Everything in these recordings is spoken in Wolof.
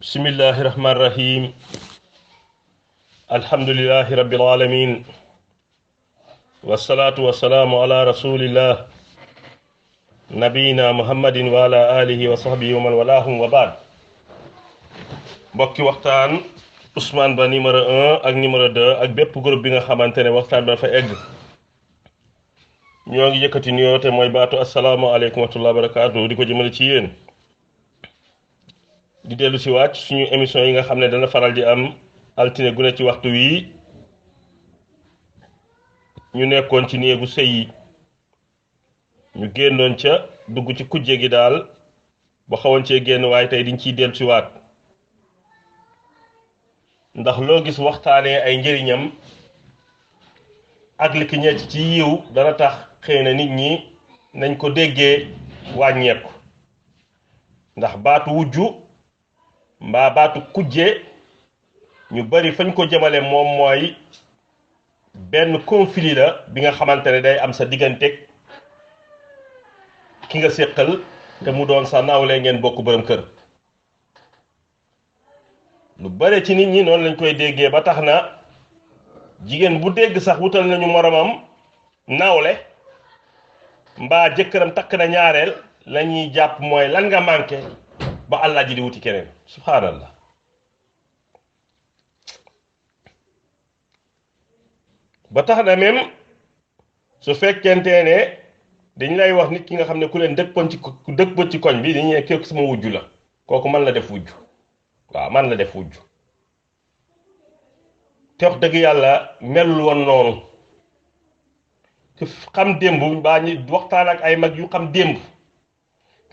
bismillahi rahmani rahim alhamdulillahi rabbil alamin wassalatu wassalamu ala rasulillah nabiyina muhammadin wa ala alihi wa sahbihi wa man walahum wa baad mbokki waxtaan Ousmane Ba numéro 1 ak numéro 2 ak bépp groupe bi nga xamante ne waxtaan ba dafa egg ñoo ngi yëkkati nuyoo te mooy baatu asalaamaaleykum wa rahmatullahi wa barakaatu di ko jëmale ci yéen di dellu si waat suñu émission yi nga xam ne dana faral di am altine gu ne ci waxtu wii ñu nekkoon ci néegu sëy yi ñu génnoon ca dugg ci kujje gi daal ba xawoon cee génn waaye tey diñ ciy dellu si waat ndax loo gis waxtaanee ay njëriñam ak li ki ñecc ci yiw dana tax xëy na nit ñi nañ ko déggee wàññeeku ndax baatu wujju mbaa baatu kujje ñu bari fañ ko jëmale moom mooy benn conflit la bi nga xamante ne day am sa diggante ki nga séqal te mu doon sa nawle ngeen bokk borom kër lu bare ci nit ñi noonu lañ koy déggee ba tax na jigéen bu dégg sax wutal nañu moromam nawle mbaa jëkkëram takk na ñaareel la ñuy jàpp mooy lan nga manqué ba Allah ji di wuti keneen subhanallah ba tax na même su fekkente ne dañ lay wax nit ki nga xam ne ku leen dëkkoon ci koñ bi dañuy ne kooku sama wujju la kooku man la def wujju waaw man la def wujju te wax dëgg yàlla melul woon noonu ku xam démb mbaa ñi waxtaan ak ay mag yu xam démb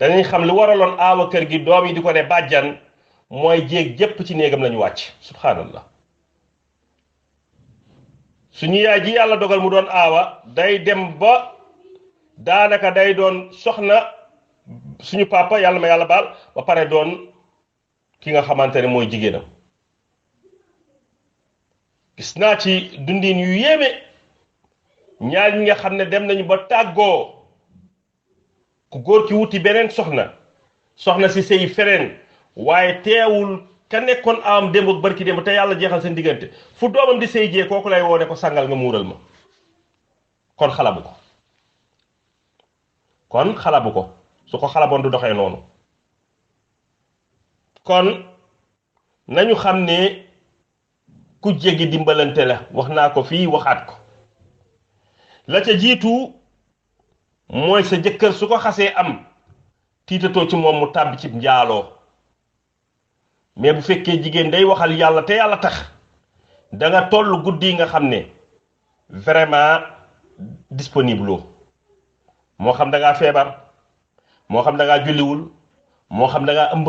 danañ xam li waraloon aawa kër gi doom yi di ko ne bàjjan mooy jéeg jépp ci néegam lañu wàcc subhanallah suñu yaay ji yàlla dogal mu doon aawa day dem ba daanaka day doon soxna suñu papa yàlla ma yàlla baal ba pare doon ki nga xamante ne mooy jigéenam gis naa ci dundin yu yéeme ñaar ñi nga xam ne dem nañu ba tàggoo ku góor ki wuti beneen soxna si sëy feneen waaye teewul ka nekkoon am démb ak barki démb te yàlla jeexal seen diggante fu doomam di sëy jee kooku lay woone ko sangal nga muural ma kon xalabu ko su ko xalaboon du doxee noonu kon nañu xam ne ku jéggi dimbalante la wax naa ko fii waxaat ko la ca jiitu mooy sa jëkkër su ko xasee am tiitatoo ci moom mu tàbbi ci njaaloo mais bu fekkee jigéen day waxal yàlla te yàlla tax da nga toll guddi nga xam ne vraiment disponible moo xam da ngaa feebar moo xam da ngaa julliwul moo xam da ngaa ëmb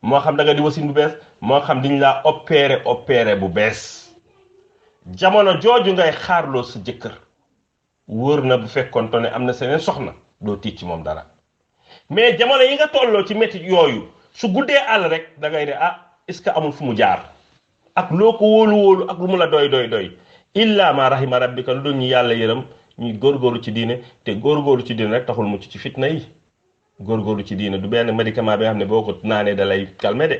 moo xam da nga di wasin bu bees moo xam diñ laa opéré bu bees jamono jooju ngay xaarloo sa jëkkër wóor na bu fekkoonte ne am na seneen soxna doo tiit ci moom dara mais jamono yi nga tolloo ci métti yooyu su guddee àll rek da ngay ne est-ce que amul fu mu jaar ak loo ko wóolu ak lu mu la doy illa ma rahima rabbika lu doon ñu yàlla yërëm ñu góorgóorlu ci diine te góorgóorlu ci diine rek taxul mucc ci fitna yi góorgóorlu ci diine du benn médicament bi nga xam ne boo ko naanee da lay calmer de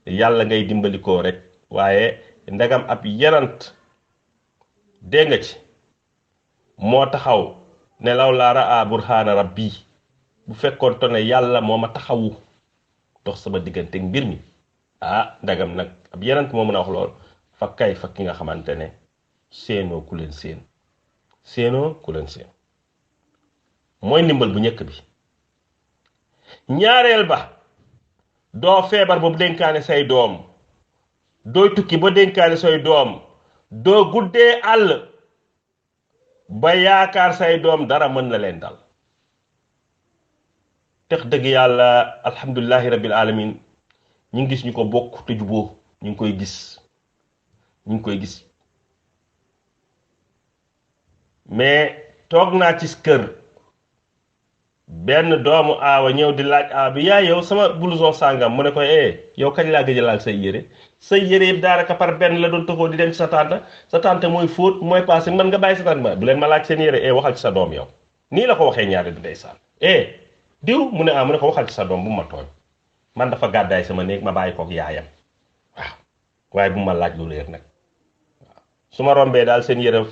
yàlla ngay dimbalikoo rek waaye ndagam ab yanant dégg nga ci moo taxaw ne law laa raa burhaana rabbi bu fekkoon to ne yàlla moo ma taxawu dox sama diggante mbir mi ndagam nag ab yanant moo mën a wax lool fa kay fa ki nga xamante ne séenoo ku leen seen mooy ndimbal bu njëkk bi ñaareel ba doo feebar boobu dénkaane say doom dooy tukki ba dénkaane say doom doo guddee àll ba yaakaar say doom dara mën na leen dal tex dëgg yàlla alhamdulillahi rabbil alamin ñu ngi gis ñu ko bokk te juboo ñu ngi koy gis mais toog naa ci kër benn doomu aawa ñëw di laaj aawa bi yaay yow sama blouson sàngam mu ne ko yow kañ laa gëj a laal say yére yëpp daanaka par benn la doon toxoo di dem ci sa tante mooy fóot mooy passé man nga bàyyi sa tante ma du leen ma laaj seen yére waxal ci sa doom yow nii la ko waxee ñaari bi ndeysaan diw mu ne mu ne ko waxal ci sa doom bu ma tooñ man dafa gàddaay sama néeg ma bàyyi kook yaayam waaye bu ma laaj lu leer nag su ma rombee daal seen yére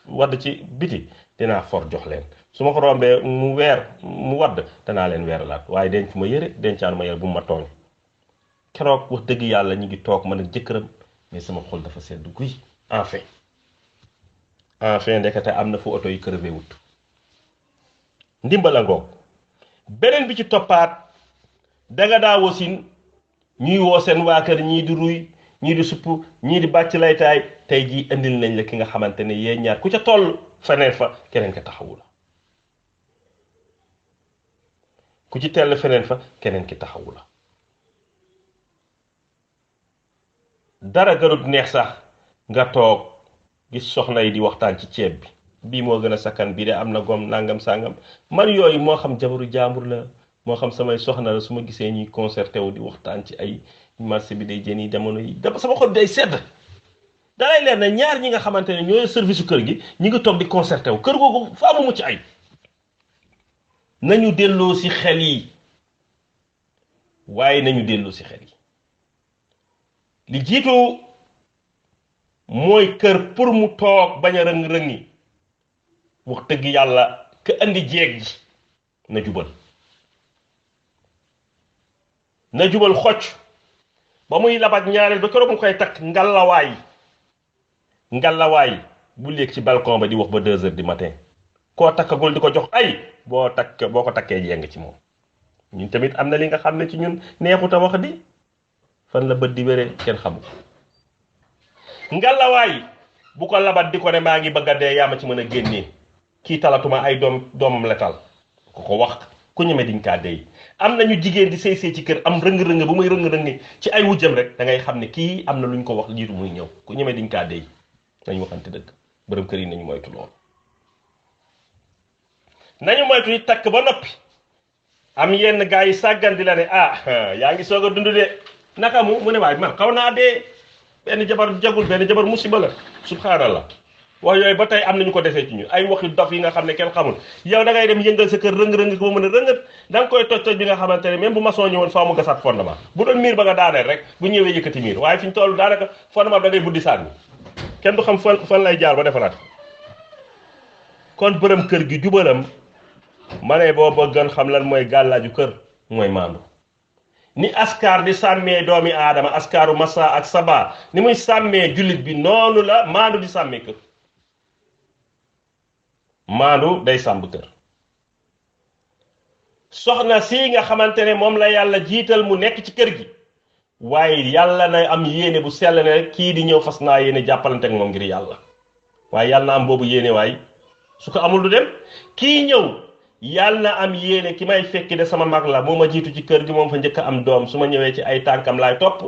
wadd ci biti dinaa for jox leen su ma ko rombee mu wadd danaa leen weeralaat waaye denc ma yére dencaan ma yére bu ma tooñ keroog wax dëgg yàlla ñu ngi toog man ak jëkkëram mais sama xol dafa sedd guy enfin ndekete am na fu oto yi crevé wut ndimbala ngoog beneen bi ci toppaat danga daa wasin ñuy woo seen waa kër ñii di ruy ñii di supp ñii di bàcc laytaay tey jii indil nañ la ki nga xamante ne yéen ñaar ku ca toll feneen fa keneen ka taxawu la ku ci tell feneen fa keneen ki taxawu la dara gërut neex sax nga toog gis soxna yi di waxtaan ci ceeb bi bii moo gën a sakkan bii de am na gom nangam sangam man yooyu moo xam jabaru jaambur la moo xam samay soxna la su ma gisee ñuy concerté wu di waxtaan ci ay marché bi day jën yi jamono yi dama sama xol day sedd dalay leer na ñaar ñi nga xamante ne ñooy service su kër gi ñi ngi toog di concerté wu kër googu faa mu mucc ay nañu delloo si xel yi waaye nañu delloo si xel yi li jiitu mooy kër pour mu toog bañ a rëng-rëngi wax dëgg yàlla ka andi jeeg ji na jubal xocc ba muy labat ñaareel ba keroog mu koy takk ngalawaay bu léeg ci balcon ba di wax ba 2 heures du matin koo takkagul di ko jox ay boo ko takkee jeng ci moom ñun tamit am na li nga xam ne ci ñun neexuta wax di fan la bët di wéree kenn xamu ngalawaay bu ko labat di ko ne maa ngi bëgg a dee yaa ma ci mën a génnee kii talatuma ay doomam letal ko wax ku ñeme diñ kaa dey am nañu jigéen di sëy ci kër am rëng-rëng bu muy rëng-rëng ci ay wujjam rek da ngay xam ne kii am na lu ñu ko wax jiitu muy ñëw ku ñeme diñ kaa dey nañu waxante dëgg borom kër yi nañu moytu loolu nañu moytu yi takk ba noppi am yenn gars yi sàggan di la ne yaa ngi soog a dund de naka mu ne waaye man xaw naa dee benn jabar jagul benn jabar musiba la subhanallah wax yooyu ba tey am nañu ko defee ci ñu ay waxi dof yi nga xam ne kenn xamul yow da ngay dem yëngal sa kër rëng-rëng ko ba mën a rëngat da nga koy toj bi nga xamante ne même bu maçon ñëwoon faa mu gasaat fondement bu doon miir ba nga daaneel rek bu ñëwee yëkkati miir waaye fi ñu toll daanaka fondement da ngay buddi sànni kenn du xam fan lay jaar ba defaraat kon bërëm kër gi jubalam ma ne boo bëggoon xam lan mooy gàllaaju kër mooy maandu ni askar di sàmmee doomi aadama askaru massa ak saba ni muy sàmmee jullit bi noonu la maandu di sàmmee kër maandu day sàmb kër soxna si nga xamante ne moom la yàlla jiital mu nekk ci kër gi waaye yàlla na am yéene bu sell ne kii di ñëw fas naa yéene jàppalante ak moom ngir yàlla waaye yàlla na am boobu yéene waay su ko amul du dem kii ñëw yàlla na am yéene ki may fekki de sama mag la moo ma jiitu ci kër gi moom fa njëkk a am doom su ma ñëwee ci ay tànkam laay topp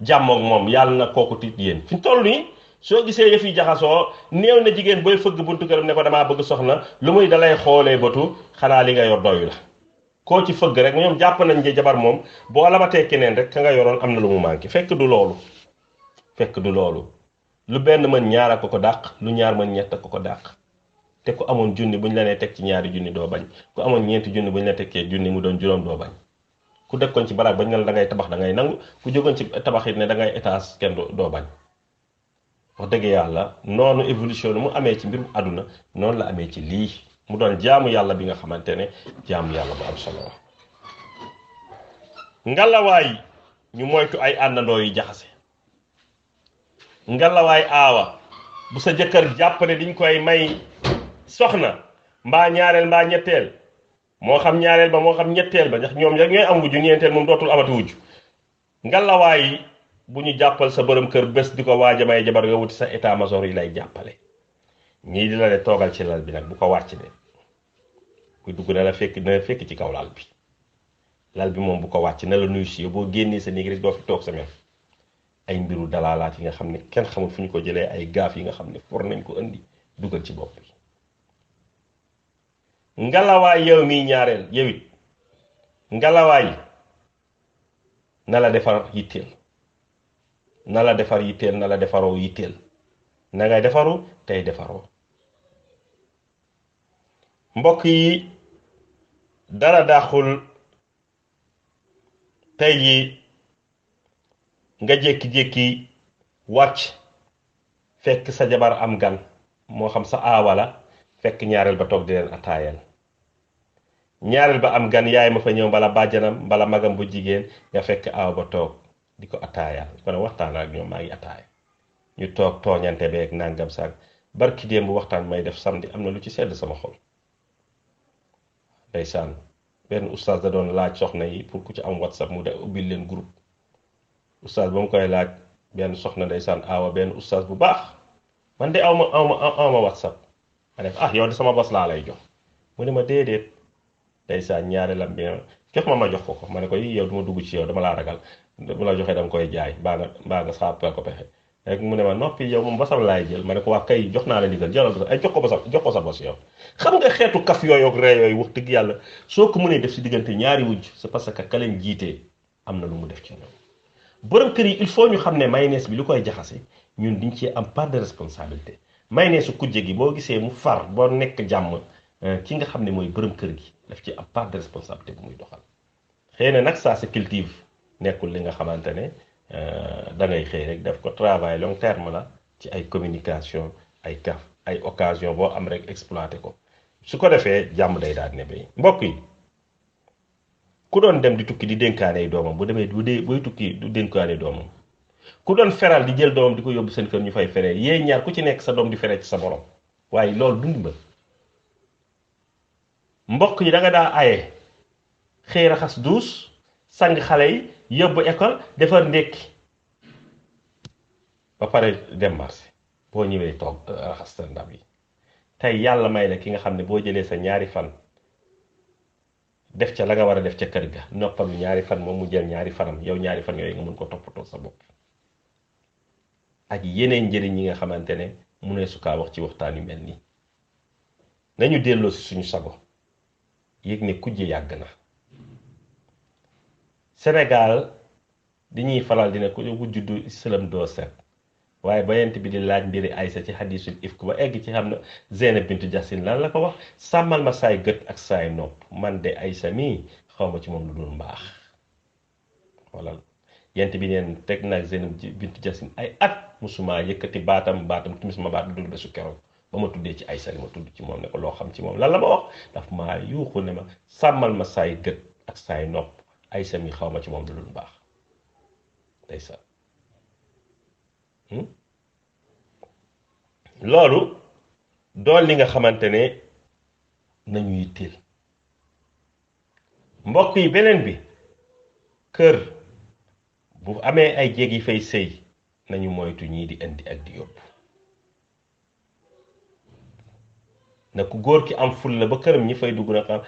jàmmoog moom yàlla na kooku tit yéen fi toll nii soo gisee yëf yi jaxasoo néew na jigéen booy fëgg buntu këram ne ko damaa bëgg soxna lu muy dalay xoolee bëtu xanaa li nga yor doyu la koo ci fëgg rek ñoom jàpp nañ ne jabar moom boo labatee keneen rek ka nga yoroon am na lu mu manqué fekk du loolu lu benn mën ñaar a ko dàq lu ñaar mën ñett a ko dàq te ku amoon junni bu ñu la nee teg ci ñaari junni doo bañ ku amoon ñeenti junni bu ñu la tekkee junni mu doon juróom doo bañ ku dëkkoon ci baraag bañ ne la da ngay tabax da ngay nangu ku jógoon ci tabax it ne da ngay étage kenn doo bañ wax dëgg yàlla noonu évolution mu amee ci mbirum àdduna noonu la amee ci lii mu doon jaamu yàlla bi nga xamante ne jaamu yàlla bu am solo la ngalawaay ñu moytu ay àndandoo yi jaxase ngalawaay aawa bu sa jëkkër jàpp ne diñ koy may soxna mbaa ñaareel mbaa ñetteel moo xam ñaareel ba moo xam ñetteel ba ndax ñoom rek ñooy am wujju ñeenteel moom dootul amati wujju ngalawaay bu ñu jàppal sa borom kër bés di ko waaja may jabar nga wuti sa état major yi lay jàppale ñii di la ne toogal ci lal bi nag bu ko wàcc de kuy dugg na la fekk ci kaw lal bi moom bu ko wàcc na la nuyu si boo génnee sa néeg rek doo fi toog sa mel ay mbiru dalaalaat yi nga xam ne kenn xamul fu ñu ko jëlee ay gaaf yi nga xam ne for nañ ko indi dugal ci bopp bi ngalawaay yow miy ñaareel yow it ngalawaay na la defar yitteel na la defaroo yitteel na ngay defaru tey defaroo mbokk yi dara daaxul tey yi nga jékki-jékki wàcc fekk sa jabar am gan moo xam sa aawa la fekk ñaareel ba toog di leen attaayal ñaareel ba am gan yaay ma fa ñëw mbala bàjjanam mbala magam bu jigéen nga fekk aaw ba toog di ko attaayal kon waxtaan ak ñoom maa ngi attaaya ñu toog tooñante beeg nangam sax barki démb bu waxtaan may def samedi am na lu ci sedd sama xol ndeysaan benn oustaz da doon laaj soxna yi pour ku ci am whatsapp mu de ubbil leen groupe oustaz ba mu koy laaj benn soxna ndeysaan aawa benn oustaz bu baax man de awma whatsapp ma def yow de sama bos laa lay jox mu ne ma déedéet ndeysaan ñaari lam bi jox ma jox ko ma ne ko yow duma dugg ci yow dama laa ragal bu la joxee danga koy jaay mbaa nga saapal ko pexe rek mu ne ma noppi yow moom bosam laay jël ma ne ko waa kay jox naa la ndigal jëlal ko ay jox ko sa bos yow xam nga xeetu kaf yooyu ak ree yooyu wax dëgg yàlla soo ko mënee def si diggante ñaari wujj c'est parce que ka leen jiitee am na lu mu def ci ñoom borom kër yi il faut ñu xam ne mayonnaise bi lu koy jaxase ñun diñ ci am part de responsabilité mayonnaise su kujje gi boo gisee mu far boo nekk jàmm ki nga xam ne mooy borom kër gi daf ci am part de responsabilité bu muy doxal xëy na nag ça se cultive nekkul li nga xamante ne da ngay xëy rek def ko travail long terme la ci ay communication ay kaf ay occasion boo am rek exploité ko su ko defee jàmm day daal ne bay mbokk yi ku doon dem di tukki di dénkaane doomam bu demee buy tukki du dénkaane doomam ku doon feral di jël doomam di ko yóbbu seen kër ñu fay feree yéey ñaar ku ci nekk sa doom di feree ci sa borom waaye loolu du ndimbal mbokk yi da nga daa aye xëy raxas duus sang xale yi yóbbu école defar ndékki ba pare dem marché boo ñëwee toog raxas sa ndab yi tey yàlla may la ki nga xam ne boo jëlee sa ñaari fan def ca la nga war a def ca kër ga noppalu ñaari fan moom mu jël ñaari fanam yow ñaari fan yooyu nga mun ko toppatoo sa bopp ak yeneen njëriñ yi nga xamante ne mu ne su kaa wax ci waxtaan yu mel nii nañu delloo si suñu sago yëg ne kujje yàgg na Sénégal dañuy faral dina ko juddu sëlam doo set waaye bayent bi di laaj mbiri Aysa ci xadiisul ifk ba egg ci xam na Zeynab bintu Jasin lan la ko wax sàmmal ma saay gët ak saay nopp man de Aysa mii xaw ma ci moom lu dul mbaax wala yent bi neen teg naag Zeynab bintu Jasin ay at musuma yëkkati baatam timis ma baat dul bésu keroog ba ma tuddee ci Aysa li ma tudd ci moom ne ko loo xam ci moom lan la ma wax daf maa yuuxu ne ma sàmmal ma saay gët ak saay nopp Aysa mi xaw ma ci moom lu dul mbaax ndeysaan loolu dool li nga xamante ne nañu yitteel mbokk yi beneen bi kër bu amee ay jéeg yi fay sëy nañu moytu ñii di indi ak di yóbbu na ku góor ki am ful la ba këram ñi fay dugg na xam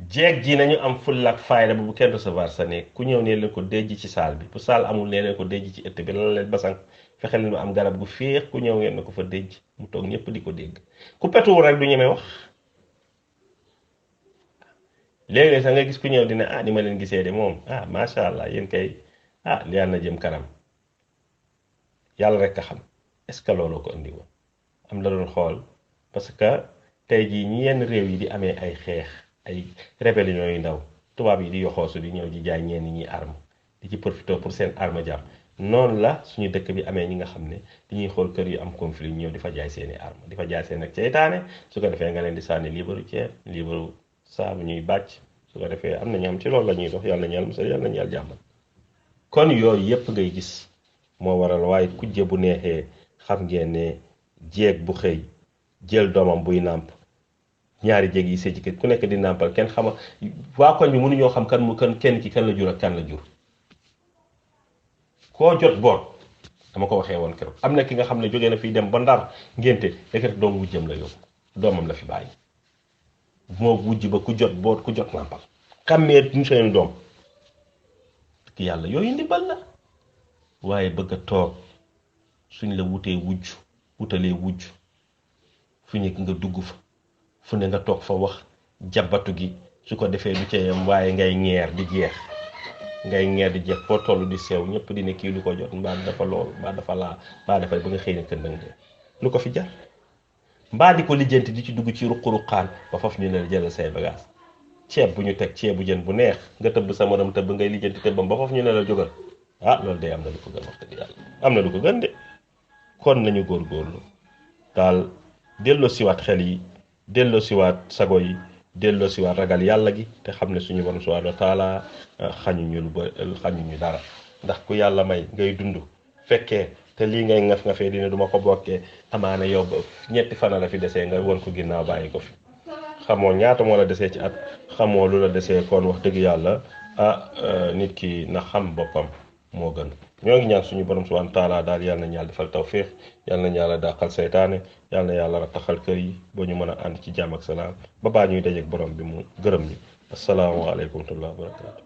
jeeg ji nañu am fulla ak fayda bu kenn recevoir sa nekk ku ñëw nee leen ko déjj ci saal bi bu saal amul nee leen ko déjj ci ëtt bi lan leen basang fexe leen am garab gu féex ku ñëw ngeen na ko fa déjj mu toog ñëpp di ko dégg ku petuwul rek du ñeme wax léeg-léeg sax nga gis ku ñëw dina ni ma leen gisee de moom macha allah yéen kay li yàlla na jëm kanam yàlla rek a xam est-ce que looloo ko indi woon am la doon xool parce que tey jii ñi yenn réew yi di amee ay xeex ay rébellion yu ndaw tubaab yi di yoxoosu di ñëw di jaay ñenn ñi arme di ci profité pour seen arme jàmm noonu la suñu dëkk bi amee ñi nga xam ne dañuy xool kër yu am conflit ñëw di fa jaay seeni arme di fa jaay seen ak ceytaane su ko defee nga leen di sànni liibaru ceeb liibaru saabu ñuy bàcc su ko defee am na ñoom ci loolu la ñuy dox yàlla na ñeel musal yàlla na ñeel jàmmal kon yooyu yépp ngay gis moo waral waaye kujje bu neexee xam ngeen ne jeeg bu xëy jël doomam buy nàmp ñaari jéeg yi sëy ci kër ku nekk di nàmpal kenn xama waa koñ bi mënuñoo xam kenn ki kan la jur ak kan la jur koo jot boot dama ko waxee woon keroog am na ki nga xam ne jógee na fii dem ba Ndar ngénte rek doom wujjam la yóbbu doomam la fi bàyyi moo wujj ba ku jot boot ku jot nàmpal xàmmee ñu seen doom ki yàlla yooyu ndimbal la waaye bëgg a toog suñ la wutalee wujj fu nekk nga dugg fa fu ne nga toog fa wax jabatu gi su ko defee du ca yam waaye ngay ñeer di jeex foo toll di sew ñëpp di ne kii lu ko jot mbaa dafa loolu mbaa dafa laa mbaa dafa ba nga xëy na kër nag lu ko fi jar mbaa di ko lijjanti di ci dugg ci ruq-ruqaan ba foofu ñu ne la jëlal say bagage ceeb bu ñu teg ceebu jën bu neex nga tëbb sa morom tëbb ngay lijjanti tëbbam ba foofu ñu ne la jógal loolu day am na lu ko gën wax dëgg yàlla am na lu ko gën de kon nañu góorgóorlu daal delloo siwaat xel yi delloo siwaat sago yi delloo siwaat ragal yàlla gi te xam ne suñu borom subhanahu wa taala xañuñu lu ba xañuñu dara ndax ku yàlla may ngay dund fekkee te lii ngay ngaf ngafee dina duma ko bokkee amaana yow ba ñetti fana la fi desee nga won ko ginnaaw bàyyi ko fi xamoo ñaata moo la desee ci at xamoo lu la desee kon wax dëgg yàlla nit ki na xam boppam moo gën ñoo ngi ñaan suñu borom subhanahu wa taala daal yàlla nañu yàlla defal tawfiq yàlla nañu yàlla dàqal seytaane yàlla na yàlla rattaxal kër yi ba ñu mën a ànd ci jàmm ak salaam ba baa ñuy dajeek borom bi mu gërëm ñi assalaamu aleykum wa rahmatullahi wa barakatu